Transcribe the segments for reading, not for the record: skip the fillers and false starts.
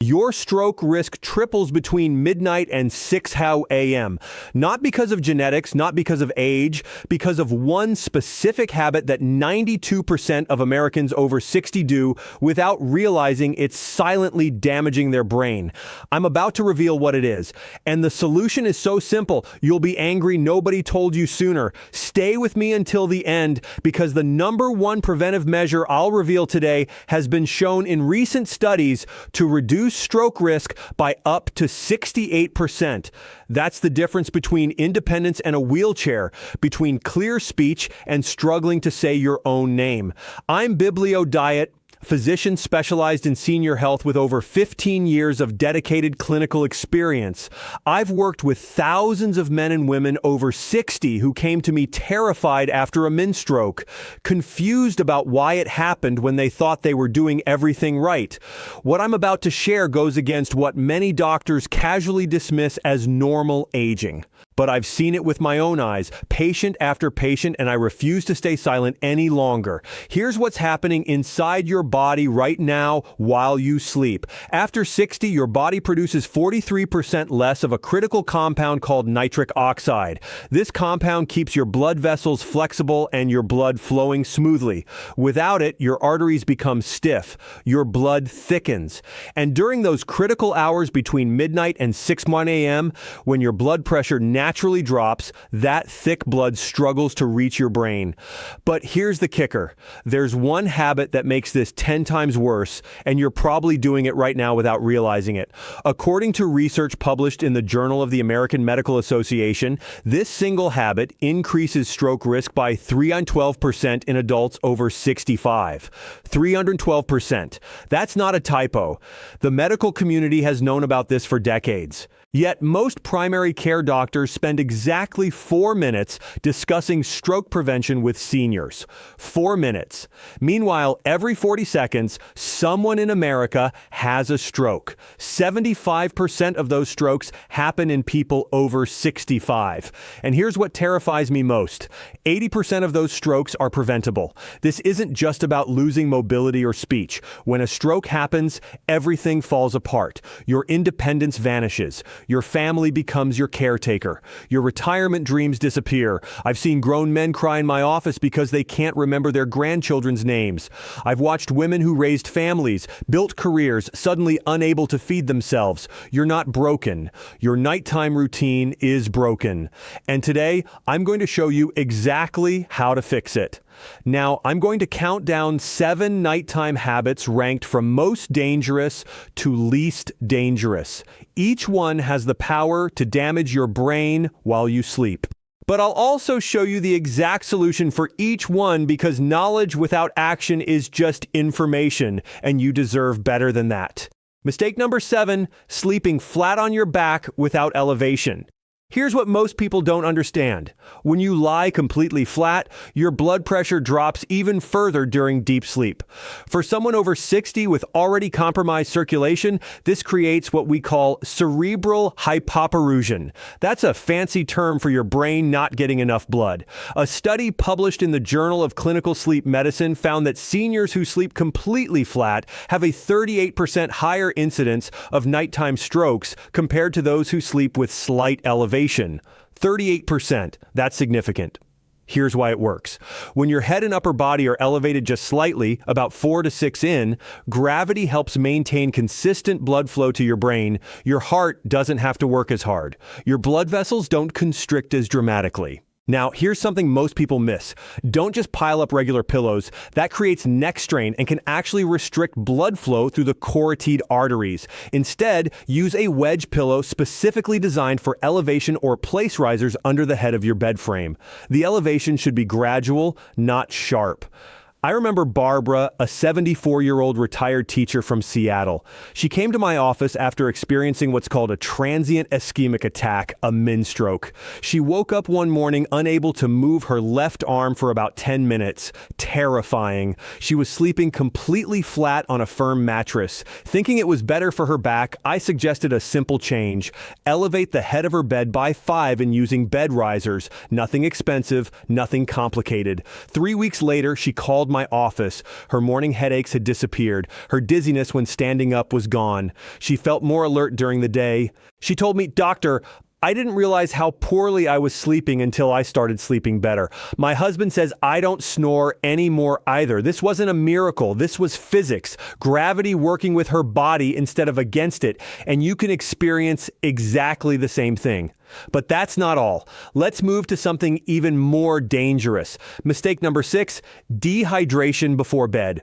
your stroke risk triples between midnight and 6 a.m. Not because of genetics, not because of age, because of one specific habit that 92% of Americans over 60 do without realizing it's silently damaging their brain. I'm about to reveal what it is, and the solution is so simple, you'll be angry nobody told you sooner. Stay with me until the end, because the number one preventive measure I'll reveal today has been shown in recent studies to reduce stroke risk by up to 68%. That's the difference between independence and a wheelchair, between clear speech and struggling to say your own name. I'm Biblio Diet, physician specialized in senior health with over 15 years of dedicated clinical experience. I've worked with thousands of men and women over 60 who came to me terrified after a min-stroke, confused about why it happened when they thought they were doing everything right. What I'm about to share goes against what many doctors casually dismiss as normal aging. But I've seen it with my own eyes, patient after patient, and I refuse to stay silent any longer. Here's what's happening inside your body right now while you sleep. After 60, your body produces 43% less of a critical compound called nitric oxide. This compound keeps your blood vessels flexible and your blood flowing smoothly. Without it, your arteries become stiff, your blood thickens. And during those critical hours between midnight and 6 a.m., when your blood pressure naturally drops, that thick blood struggles to reach your brain. But here's the kicker. There's one habit that makes this 10 times worse, and you're probably doing it right now without realizing it. According to research published in the Journal of the American Medical Association, this single habit increases stroke risk by 312% in adults over 65. 312%. That's not a typo. The medical community has known about this for decades. Yet most primary care doctors spend exactly 4 minutes discussing stroke prevention with seniors. 4 minutes. Meanwhile, every 40 seconds, someone in America has a stroke. 75% of those strokes happen in people over 65. And here's what terrifies me most. 80% of those strokes are preventable. This isn't just about losing mobility or speech. When a stroke happens, everything falls apart. Your independence vanishes. Your family becomes your caretaker. Your retirement dreams disappear. I've seen grown men cry in my office because they can't remember their grandchildren's names. I've watched women who raised families, built careers, suddenly unable to feed themselves. You're not broken. Your nighttime routine is broken. And today, I'm going to show you exactly how to fix it. Now, I'm going to count down 7 nighttime habits ranked from most dangerous to least dangerous. Each one has the power to damage your brain while you sleep. But I'll also show you the exact solution for each one, because knowledge without action is just information, and you deserve better than that. Mistake number 7, sleeping flat on your back without elevation. Here's what most people don't understand. When you lie completely flat, your blood pressure drops even further during deep sleep. For someone over 60 with already compromised circulation, this creates what we call cerebral hypoparusion. That's a fancy term for your brain not getting enough blood. A study published in the Journal of Clinical Sleep Medicine found that seniors who sleep completely flat have a 38% higher incidence of nighttime strokes compared to those who sleep with slight elevation. 38%. That's significant. Here's why it works. When your head and upper body are elevated just slightly, about 4 to 6 in, gravity helps maintain consistent blood flow to your brain. Your heart doesn't have to work as hard. Your blood vessels don't constrict as dramatically. Now, here's something most people miss. Don't just pile up regular pillows. That creates neck strain and can actually restrict blood flow through the carotid arteries. Instead, use a wedge pillow specifically designed for elevation or place risers under the head of your bed frame. The elevation should be gradual, not sharp. I remember Barbara, a 74-year-old retired teacher from Seattle. She came to my office after experiencing what's called a transient ischemic attack, a min-stroke. She woke up one morning unable to move her left arm for about 10 minutes. Terrifying. She was sleeping completely flat on a firm mattress. Thinking it was better for her back, I suggested a simple change. Elevate the head of her bed by 5 and using bed risers. Nothing expensive, nothing complicated. 3 weeks later, she called called my office. Her morning headaches had disappeared. Her dizziness when standing up was gone. She felt more alert during the day. She told me, "Doctor, I didn't realize how poorly I was sleeping until I started sleeping better. My husband says I don't snore anymore either. This wasn't a miracle. This was physics, gravity working with her body instead of against it, and you can experience exactly the same thing." But that's not all. Let's move to something even more dangerous. Mistake number 6, dehydration before bed.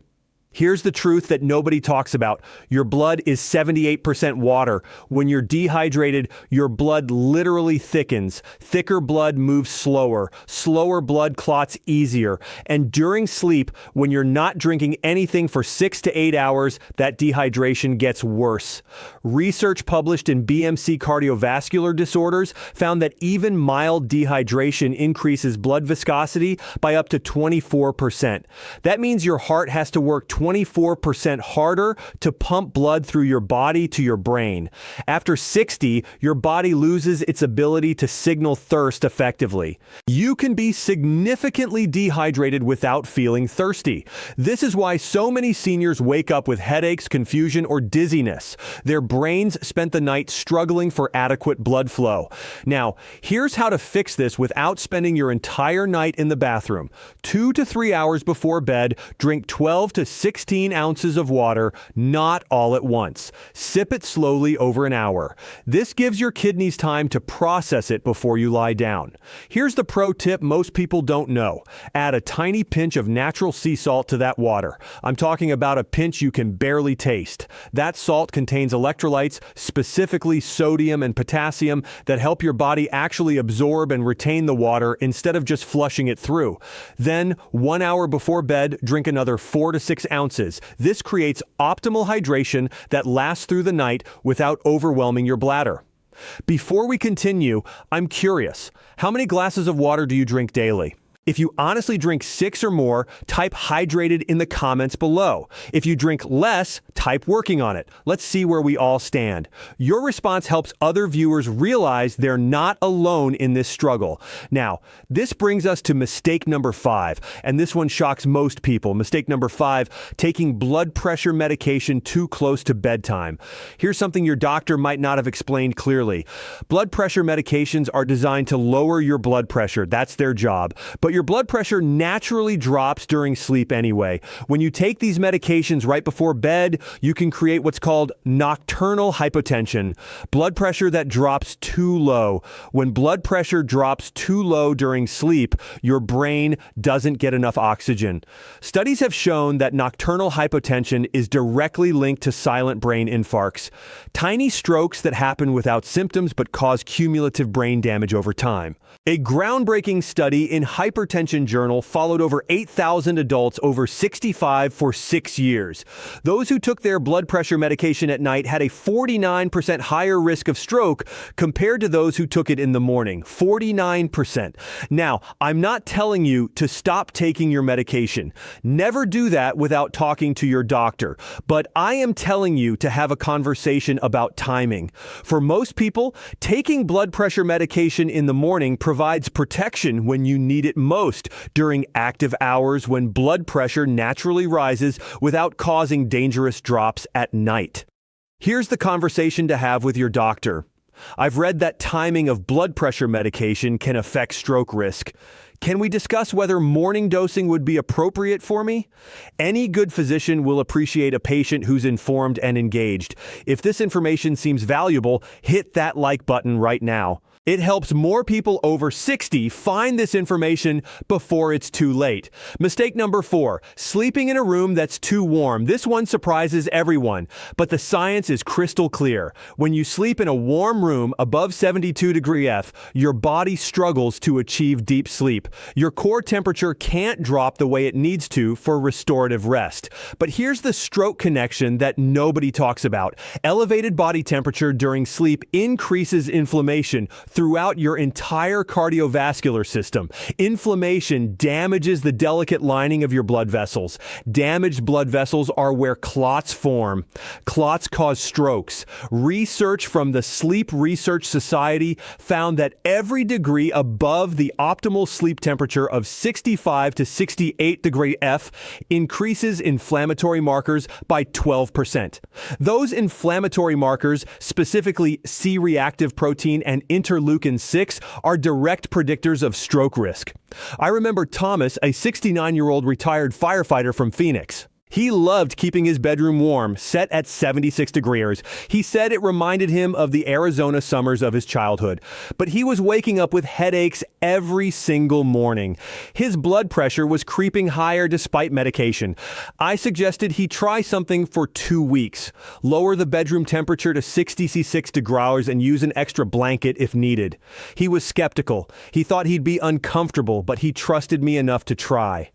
Here's the truth that nobody talks about. Your blood is 78% water. When you're dehydrated, your blood literally thickens. Thicker blood moves slower. Slower blood clots easier. And during sleep, when you're not drinking anything for 6 to 8 hours, that dehydration gets worse. Research published in BMC Cardiovascular Disorders found that even mild dehydration increases blood viscosity by up to 24%. That means your heart has to work 24% harder to pump blood through your body to your brain. After 60, your body loses its ability to signal thirst effectively. You can be significantly dehydrated without feeling thirsty. This is why so many seniors wake up with headaches, confusion, or dizziness. Their brains spent the night struggling for adequate blood flow. Now, here's how to fix this without spending your entire night in the bathroom. 2 to 3 hours before bed, drink 12 to 16 ounces of water, not all at once. Sip it slowly over an hour. This gives your kidneys time to process it before you lie down. Here's the pro tip most people don't know. Add a tiny pinch of natural sea salt to that water. I'm talking about a pinch you can barely taste. That salt contains electrolytes, specifically sodium and potassium, that help your body actually absorb and retain the water instead of just flushing it through. Then, 1 hour before bed, drink another 4 to 6 ounces. This creates optimal hydration that lasts through the night without overwhelming your bladder. Before we continue, I'm curious, how many glasses of water do you drink daily? If you honestly drink 6 or more, type hydrated in the comments below. If you drink less, type working on it. Let's see where we all stand. Your response helps other viewers realize they're not alone in this struggle. Now, this brings us to mistake number 5, and this one shocks most people. Mistake number 5, taking blood pressure medication too close to bedtime. Here's something your doctor might not have explained clearly. Blood pressure medications are designed to lower your blood pressure. That's their job. But your blood pressure naturally drops during sleep anyway. When you take these medications right before bed, you can create what's called nocturnal hypotension, blood pressure that drops too low. When blood pressure drops too low during sleep, your brain doesn't get enough oxygen. Studies have shown that nocturnal hypotension is directly linked to silent brain infarcts, tiny strokes that happen without symptoms but cause cumulative brain damage over time. A groundbreaking study in Hypertension Journal followed over 8,000 adults over 65 for 6 years. Those who took their blood pressure medication at night had a 49% higher risk of stroke compared to those who took it in the morning. 49%. Now, I'm not telling you to stop taking your medication. Never do that without talking to your doctor. But I am telling you to have a conversation about timing. For most people, taking blood pressure medication in the morning provides protection when you need it most, during active hours when blood pressure naturally rises without causing dangerous drops at night. Here's the conversation to have with your doctor. I've read that timing of blood pressure medication can affect stroke risk. Can we discuss whether morning dosing would be appropriate for me? Any good physician will appreciate a patient who's informed and engaged. If this information seems valuable, hit that like button right now. It helps more people over 60 find this information before it's too late. Mistake number 4, sleeping in a room that's too warm. This one surprises everyone, but the science is crystal clear. When you sleep in a warm room above 72 degree F, your body struggles to achieve deep sleep. Your core temperature can't drop the way it needs to for restorative rest. But here's the stroke connection that nobody talks about. Elevated body temperature during sleep increases inflammation, throughout your entire cardiovascular system. Inflammation damages the delicate lining of your blood vessels. Damaged blood vessels are where clots form. Clots cause strokes. Research from the Sleep Research Society found that every degree above the optimal sleep temperature of 65 to 68 degree F increases inflammatory markers by 12%. Those inflammatory markers, specifically C-reactive protein and interleukin-6, are direct predictors of stroke risk. I remember Thomas, a 69-year-old retired firefighter from Phoenix. He loved keeping his bedroom warm, set at 76 degrees. He said it reminded him of the Arizona summers of his childhood. But he was waking up with headaches every single morning. His blood pressure was creeping higher despite medication. I suggested he try something for 2 weeks. Lower the bedroom temperature to 66 degrees and use an extra blanket if needed. He was skeptical. He thought he'd be uncomfortable, but he trusted me enough to try.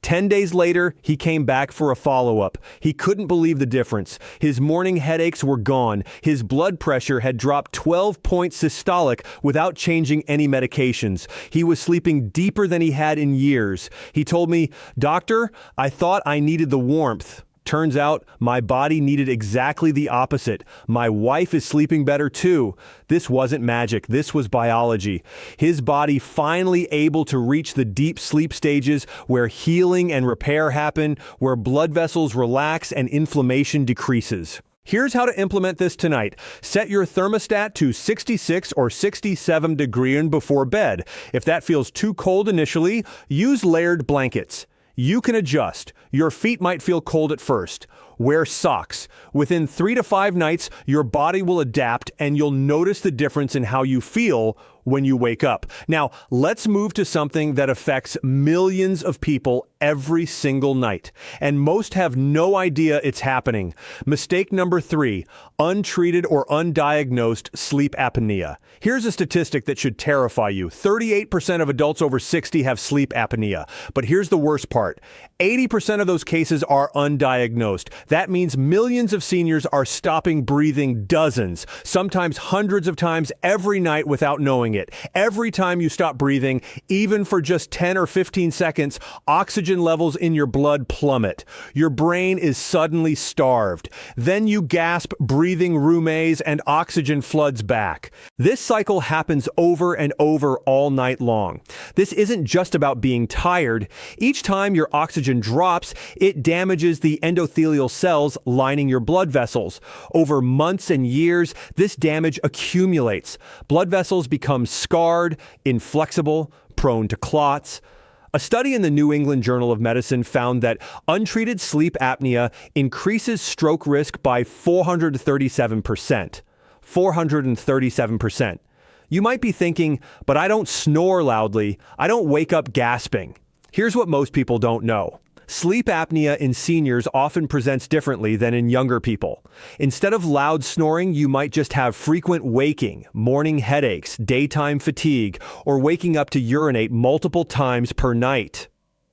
10 days later, he came back for a follow-up. He couldn't believe the difference. His morning headaches were gone. His blood pressure had dropped 12 points systolic without changing any medications. He was sleeping deeper than he had in years. He told me, "Doctor, I thought I needed the warmth. Turns out my body needed exactly the opposite. My wife is sleeping better too." This wasn't magic. This was biology. His body finally able to reach the deep sleep stages where healing and repair happen, where blood vessels relax and inflammation decreases. Here's how to implement this tonight. Set your thermostat to 66 or 67 degrees before bed. If that feels too cold initially, use layered blankets. You can adjust. Your feet might feel cold at first. Wear socks. Within 3 to 5 nights, your body will adapt and you'll notice the difference in how you feel when you wake up. Now, let's move to something that affects millions of people every single night. And most have no idea it's happening. Mistake number 3, untreated or undiagnosed sleep apnea. Here's a statistic that should terrify you. 38% of adults over 60 have sleep apnea. But here's the worst part. 80% of those cases are undiagnosed. That means millions of seniors are stopping breathing dozens, sometimes hundreds of times every night without knowing it. Every time you stop breathing, even for just 10 or 15 seconds, oxygen levels in your blood plummet. Your brain is suddenly starved. Then you gasp, breathing rheumates, and oxygen floods back. This cycle happens over and over all night long. This isn't just about being tired. Each time your oxygen drops, it damages the endothelial cells lining your blood vessels. Over months and years, this damage accumulates. Blood vessels become scarred, inflexible, prone to clots. A study in the New England Journal of Medicine found that untreated sleep apnea increases stroke risk by 437%. 437%. You might be thinking, but I don't snore loudly. I don't wake up gasping. Here's what most people don't know. Sleep apnea in seniors often presents differently than in younger people. Instead of loud snoring, you might just have frequent waking, morning headaches, daytime fatigue, or waking up to urinate multiple times per night.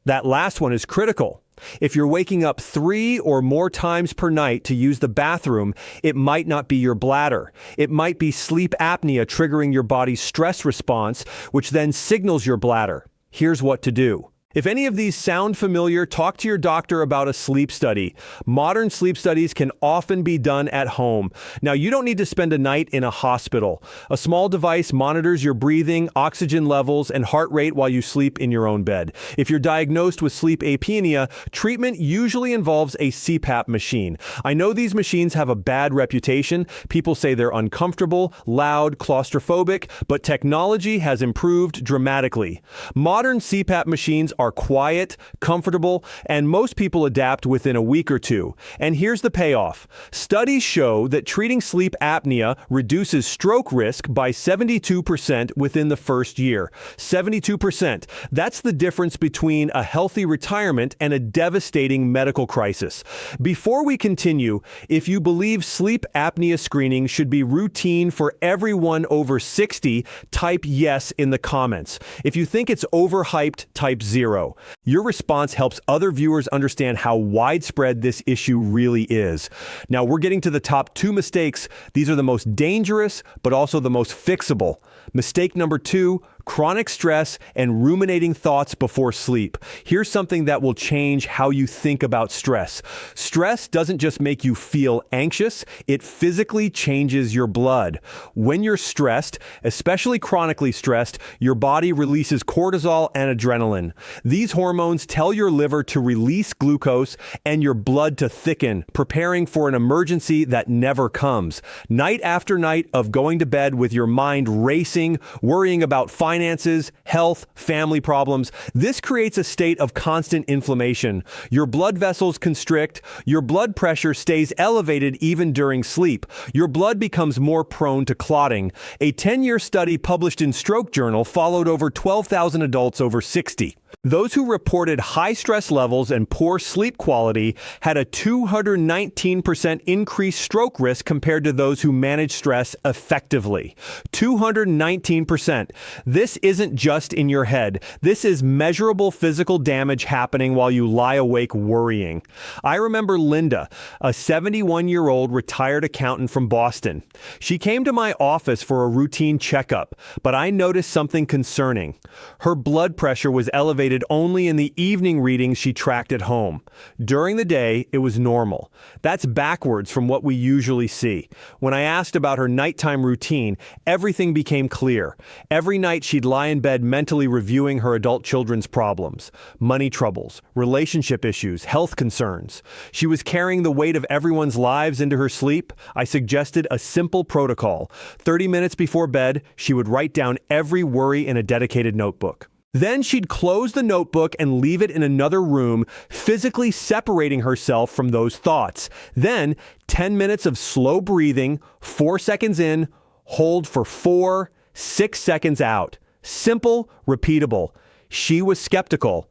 That last one is critical. If you're waking up 3 or more times per night to use the bathroom, it might not be your bladder. It might be sleep apnea triggering your body's stress response, which then signals your bladder. Here's what to do. If any of these sound familiar, talk to your doctor about a sleep study. Modern sleep studies can often be done at home. Now, you don't need to spend a night in a hospital. A small device monitors your breathing, oxygen levels, and heart rate while you sleep in your own bed. If you're diagnosed with sleep apnea, treatment usually involves a CPAP machine. I know these machines have a bad reputation. People say they're uncomfortable, loud, claustrophobic, but technology has improved dramatically. Modern CPAP machines are quiet, comfortable, and most people adapt within a week or two. And here's the payoff. Studies show that treating sleep apnea reduces stroke risk by 72% within the first year. 72%. That's the difference between a healthy retirement and a devastating medical crisis. Before we continue, if you believe sleep apnea screening should be routine for everyone over 60, type yes in the comments. If you think it's overhyped, type 0. 0. Your response helps other viewers understand how widespread this issue really is. Now, we're getting to the top 2 mistakes. These are the most dangerous, but also the most fixable. Mistake number 2, chronic stress and ruminating thoughts before sleep. Here's something that will change how you think about stress. Stress doesn't just make you feel anxious, it physically changes your blood. When you're stressed, especially chronically stressed, your body releases cortisol and adrenaline. These hormones tell your liver to release glucose and your blood to thicken, preparing for an emergency that never comes. Night after night of going to bed with your mind racing, worrying about finances, health, family problems. This creates a state of constant inflammation. Your blood vessels constrict, your blood pressure stays elevated even during sleep. Your blood becomes more prone to clotting. A 10-year study published in Stroke Journal followed over 12,000 adults over 60. Those who reported high stress levels and poor sleep quality had a 219% increased stroke risk compared to those who managed stress effectively. 219%. This isn't just in your head. This is measurable physical damage happening while you lie awake worrying. I remember Linda, a 71-year-old retired accountant from Boston. She came to my office for a routine checkup, but I noticed something concerning. Her blood pressure was elevated only in the evening readings she tracked at home. During the day, it was normal. That's backwards from what we usually see. When I asked about her nighttime routine, everything became clear. Every night she'd lie in bed mentally reviewing her adult children's problems, money troubles, relationship issues, health concerns. She was carrying the weight of everyone's lives into her sleep. I suggested a simple protocol. 30 minutes before bed, she would write down every worry in a dedicated notebook. Then she'd close the notebook and leave it in another room, physically separating herself from those thoughts. Then, 10 minutes of slow breathing, 4 seconds in, hold for 4, 6 seconds out. Simple, repeatable. She was skeptical.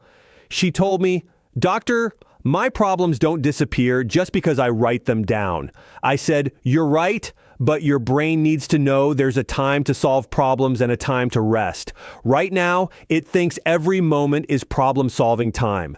She told me, "Doctor, my problems don't disappear just because I write them down." I said, "You're right, but your brain needs to know there's a time to solve problems and a time to rest. Right now, it thinks every moment is problem-solving time."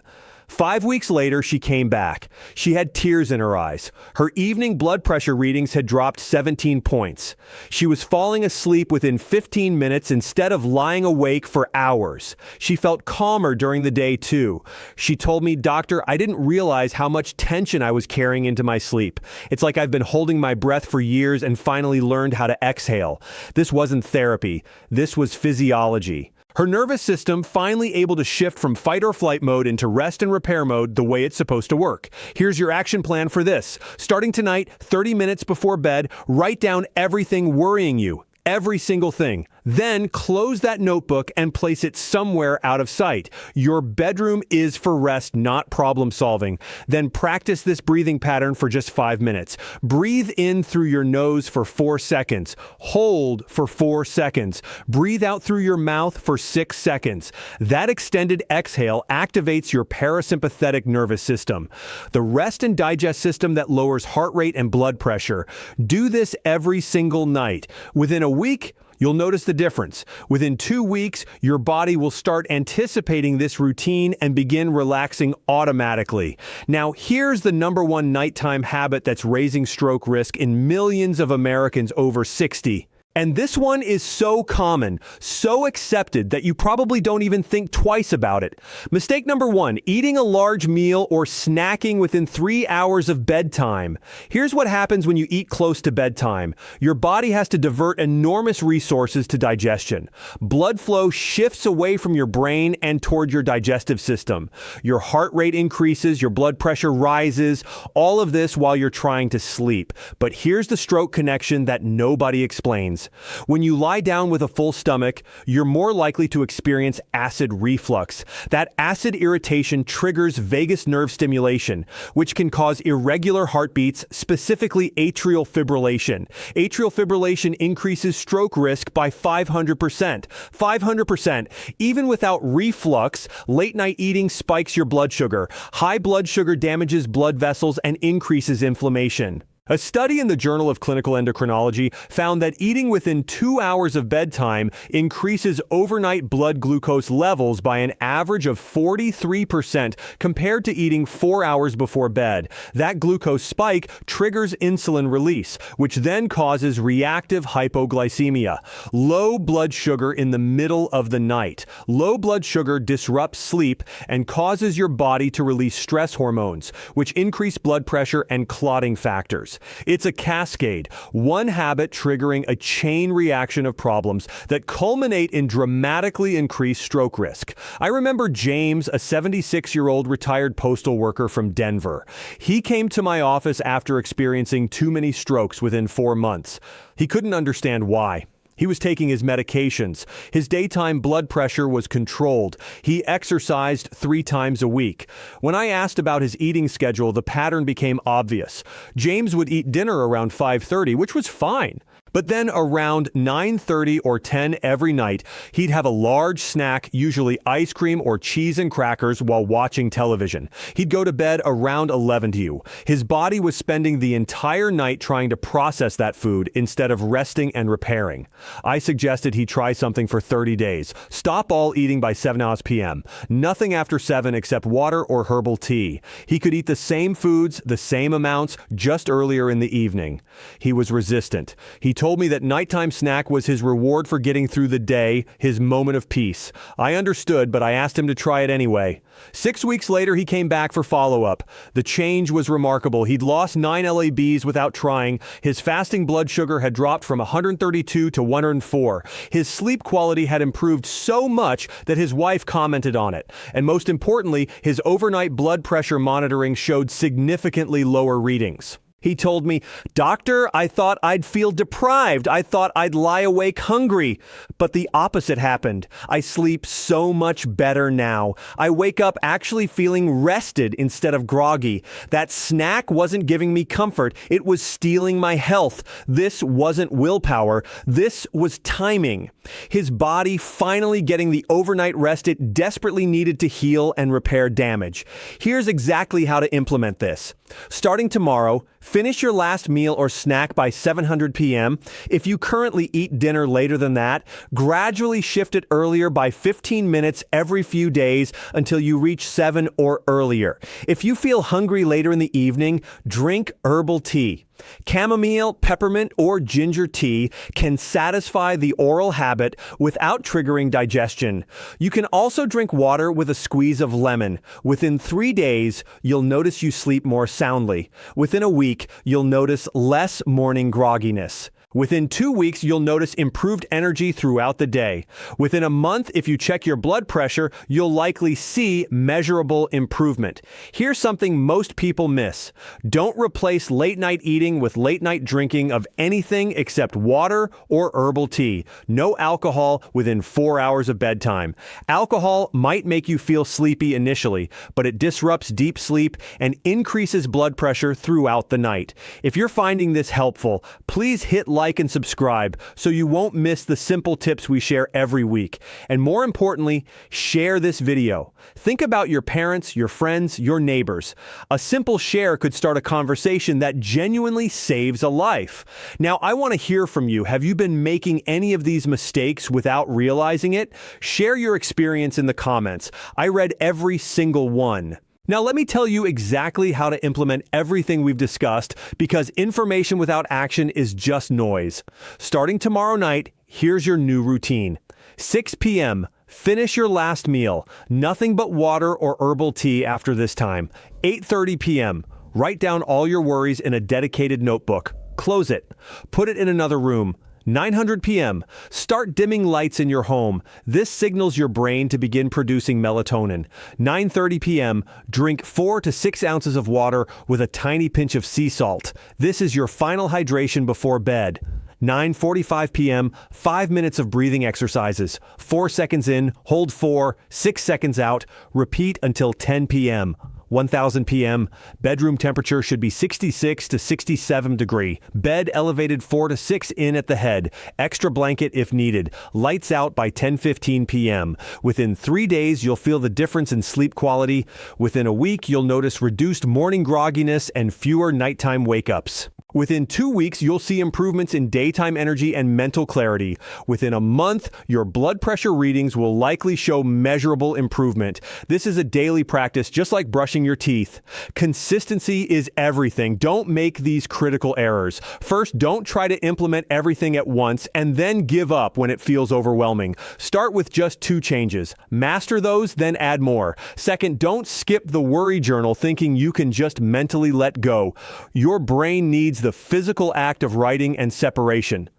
5 weeks later, she came back. She had tears in her eyes. Her evening blood pressure readings had dropped 17 points. She was falling asleep within 15 minutes instead of lying awake for hours. She felt calmer during the day, too. She told me, "Doctor, I didn't realize how much tension I was carrying into my sleep. It's like I've been holding my breath for years and finally learned how to exhale." This wasn't therapy. This was physiology. Her nervous system finally able to shift from fight or flight mode into rest and repair mode the way it's supposed to work. Here's your action plan for this. Starting tonight, 30 minutes before bed, write down everything worrying you. Every single thing. Then close that notebook and place it somewhere out of sight. Your bedroom is for rest, not problem solving. Then practice this breathing pattern for just 5 minutes. Breathe in through your nose for 4 seconds. Hold for 4 seconds. Breathe out through your mouth for 6 seconds. That extended exhale activates your parasympathetic nervous system, the rest and digest system that lowers heart rate and blood pressure. Do this every single night. Within a week, you'll notice the difference. Within 2 weeks, your body will start anticipating this routine and begin relaxing automatically. Now, here's the #1 nighttime habit that's raising stroke risk in millions of Americans over 60. And this one is so common, so accepted that you probably don't even think twice about it. Mistake number 1, eating a large meal or snacking within 3 hours of bedtime. Here's what happens when you eat close to bedtime. Your body has to divert enormous resources to digestion. Blood flow shifts away from your brain and toward your digestive system. Your heart rate increases, your blood pressure rises, all of this while you're trying to sleep. But here's the stroke connection that nobody explains. When you lie down with a full stomach, you're more likely to experience acid reflux. That acid irritation triggers vagus nerve stimulation, which can cause irregular heartbeats, specifically atrial fibrillation. Atrial fibrillation increases stroke risk by 500%. 500%. Even without reflux, late-night eating spikes your blood sugar. High blood sugar damages blood vessels and increases inflammation. A study in the Journal of Clinical Endocrinology found that eating within 2 hours of bedtime increases overnight blood glucose levels by an average of 43% compared to eating 4 hours before bed. That glucose spike triggers insulin release, which then causes reactive hypoglycemia, low blood sugar in the middle of the night. Low blood sugar disrupts sleep and causes your body to release stress hormones, which increase blood pressure and clotting factors. It's a cascade, one habit triggering a chain reaction of problems that culminate in dramatically increased stroke risk. I remember James, a 76-year-old retired postal worker from Denver. He came to my office after experiencing too many strokes within 4 months. He couldn't understand why. He was taking his medications. His daytime blood pressure was controlled. He exercised 3 times a week. When I asked about his eating schedule, the pattern became obvious. James would eat dinner around 5:30, which was fine. But then around 9:30 or 10 every night, he'd have a large snack, usually ice cream or cheese and crackers, while watching television. He'd go to bed around 11 to. His body was spending the entire night trying to process that food instead of resting and repairing. I suggested he try something for 30 days. Stop all eating by 7 p.m. Nothing after 7 except water or herbal tea. He could eat the same foods, the same amounts, just earlier in the evening. He was resistant. He told me that nighttime snack was his reward for getting through the day, his moment of peace. I understood, but I asked him to try it anyway. 6 weeks later, he came back for follow-up. The change was remarkable. He'd lost 9 lbs without trying. His fasting blood sugar had dropped from 132 to 104. His sleep quality had improved so much that his wife commented on it. And most importantly, his overnight blood pressure monitoring showed significantly lower readings. He told me, "Doctor, I thought I'd feel deprived. I thought I'd lie awake hungry. But the opposite happened. I sleep so much better now. I wake up actually feeling rested instead of groggy. That snack wasn't giving me comfort. It was stealing my health. This wasn't willpower. This was timing." His body finally getting the overnight rest it desperately needed to heal and repair damage. Here's exactly how to implement this. Starting tomorrow, finish your last meal or snack by 7:00 p.m. If you currently eat dinner later than that, gradually shift it earlier by 15 minutes every few days until you reach 7 or earlier. If you feel hungry later in the evening, drink herbal tea. Chamomile, peppermint, or ginger tea can satisfy the oral habit without triggering digestion. You can also drink water with a squeeze of lemon. Within 3 days, you'll notice you sleep more soundly. Within a week, you'll notice less morning grogginess. Within 2 weeks, you'll notice improved energy throughout the day. Within a month, if you check your blood pressure, you'll likely see measurable improvement. Here's something most people miss. Don't replace late-night eating with late-night drinking of anything except water or herbal tea. No alcohol within 4 hours of bedtime. Alcohol might make you feel sleepy initially, but it disrupts deep sleep and increases blood pressure throughout the night. If you're finding this helpful, please hit like and subscribe so you won't miss the simple tips we share every week. And more importantly, share this video. Think about your parents, your friends, your neighbors. A simple share could start a conversation that genuinely saves a life. Now, I want to hear from you. Have you been making any of these mistakes without realizing it? Share your experience in the comments. I read every single one. Now, let me tell you exactly how to implement everything we've discussed, because information without action is just noise. Starting tomorrow night, here's your new routine. 6 p.m., finish your last meal. Nothing but water or herbal tea after this time. 8:30 p.m., write down all your worries in a dedicated notebook. Close it. Put it in another room. 9:00 p.m., start dimming lights in your home. This signals your brain to begin producing melatonin. 9:30 p.m., drink 4 to 6 ounces of water with a tiny pinch of sea salt. This is your final hydration before bed. 9:45 p.m., 5 minutes of breathing exercises. 4 seconds in, hold 4, 6 seconds out. Repeat until 10 p.m. 1000 p.m., bedroom temperature should be 66 to 67 degree. Bed elevated 4 to 6 in at the head. Extra blanket if needed. Lights out by 10:15 p.m. Within 3 days, you'll feel the difference in sleep quality. Within a week, you'll notice reduced morning grogginess and fewer nighttime wake-ups. Within 2 weeks, you'll see improvements in daytime energy and mental clarity. Within a month, your blood pressure readings will likely show measurable improvement. This is a daily practice, just like brushing your teeth. Consistency is everything. Don't make these critical errors. First, don't try to implement everything at once and then give up when it feels overwhelming. Start with just 2 changes. Master those, then add more. Second, don't skip the worry journal thinking you can just mentally let go. Your brain needs the physical act of writing and separation.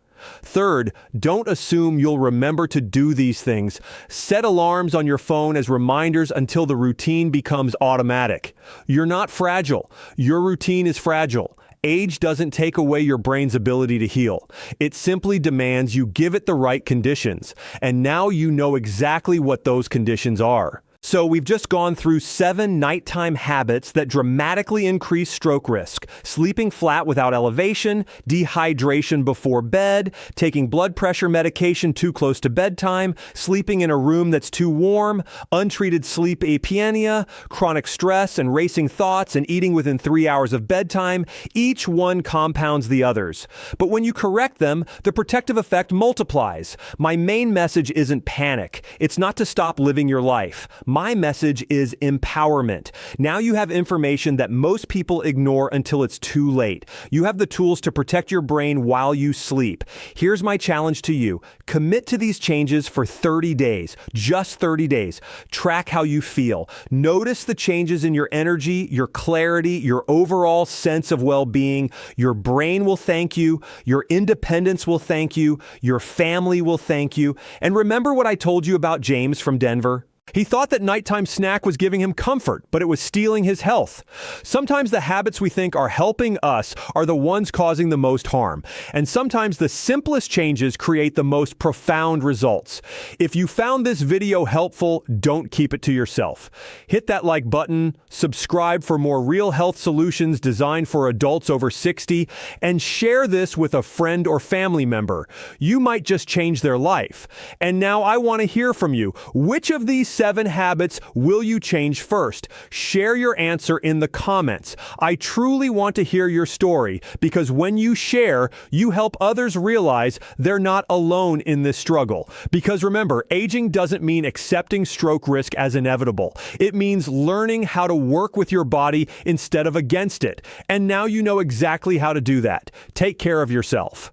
Third, don't assume you'll remember to do these things. Set alarms on your phone as reminders until the routine becomes automatic. You're not fragile. Your routine is fragile. Age doesn't take away your brain's ability to heal. It simply demands you give it the right conditions. And now you know exactly what those conditions are. So we've just gone through 7 nighttime habits that dramatically increase stroke risk. Sleeping flat without elevation, dehydration before bed, taking blood pressure medication too close to bedtime, sleeping in a room that's too warm, untreated sleep apnea, chronic stress and racing thoughts, and eating within 3 hours of bedtime. Each one compounds the others. But when you correct them, the protective effect multiplies. My main message isn't panic. It's not to stop living your life. My message is empowerment. Now you have information that most people ignore until it's too late. You have the tools to protect your brain while you sleep. Here's my challenge to you. Commit to these changes for 30 days, just 30 days. Track how you feel. Notice the changes in your energy, your clarity, your overall sense of well-being. Your brain will thank you. Your independence will thank you. Your family will thank you. And remember what I told you about James from Denver? He thought that nighttime snack was giving him comfort, but it was stealing his health. Sometimes the habits we think are helping us are the ones causing the most harm. And sometimes the simplest changes create the most profound results. If you found this video helpful, don't keep it to yourself. Hit that like button, subscribe for more real health solutions designed for adults over 60, and share this with a friend or family member. You might just change their life. And now I want to hear from you. Which of these 7 habits will you change first? Share your answer in the comments. I truly want to hear your story because when you share, you help others realize they're not alone in this struggle. Because remember, aging doesn't mean accepting stroke risk as inevitable. It means learning how to work with your body instead of against it. And now you know exactly how to do that. Take care of yourself.